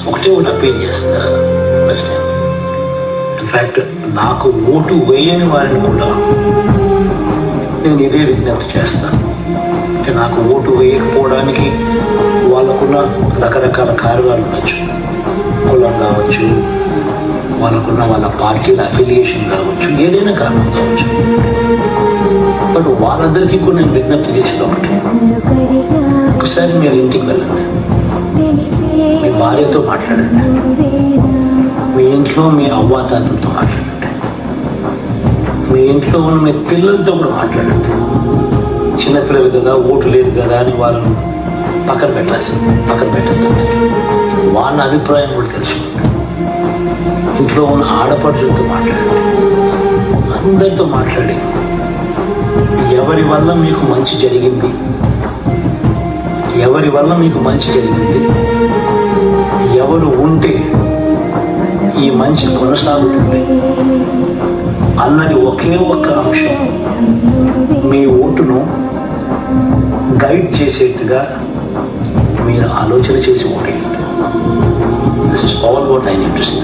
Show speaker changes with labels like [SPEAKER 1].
[SPEAKER 1] ఒకటే అప్పీల్ చేస్తా. ఇన్ఫ్యాక్ట్ నాకు ఓటు వేయని వారిని కూడా నేను ఇదే విజ్ఞప్తి చేస్తాను. అంటే నాకు ఓటు వేయకపోవడానికి వాళ్ళకున్న రకరకాల కారణాలు ఉండొచ్చు. కులం కావచ్చు, వాళ్ళకున్న వాళ్ళ పార్టీల అఫిలియేషన్ కావచ్చు, ఏదైనా కారణం కావచ్చు. బట్ వాళ్ళందరికీ కూడా నేను విజ్ఞప్తి చేసేది ఒకటి, ఒకసారి మీరు ఇంటికి వెళ్ళండి, మీ భార్యతో మాట్లాడండి, మీ ఇంట్లో మీ అవ్వాతాతలతో మాట్లాడండి, మీ ఇంట్లో ఉన్న మీ పిల్లలతో కూడా మాట్లాడండి. చిన్నపిల్లలు కదా, ఓటు లేదు కదా అని వాళ్ళని పక్కన పెట్టద్దండి. వాళ్ళ అభిప్రాయం కూడా తెలుసుకోండి. ఇంట్లో ఉన్న ఆడపడుచులతో మాట్లాడండి, అందరితో మాట్లాడి ఎవరి వల్ల మీకు మంచి జరిగింది, ఎవరు ఉంటే ఈ మంచి కొనసాగుతుంది అన్నది ఒకే ఒక్క అంశం మీ ఓటును గైడ్ చేసేట్టుగా మీరు ఆలోచన చేసి ఓటేయండి. This is all what I need to say.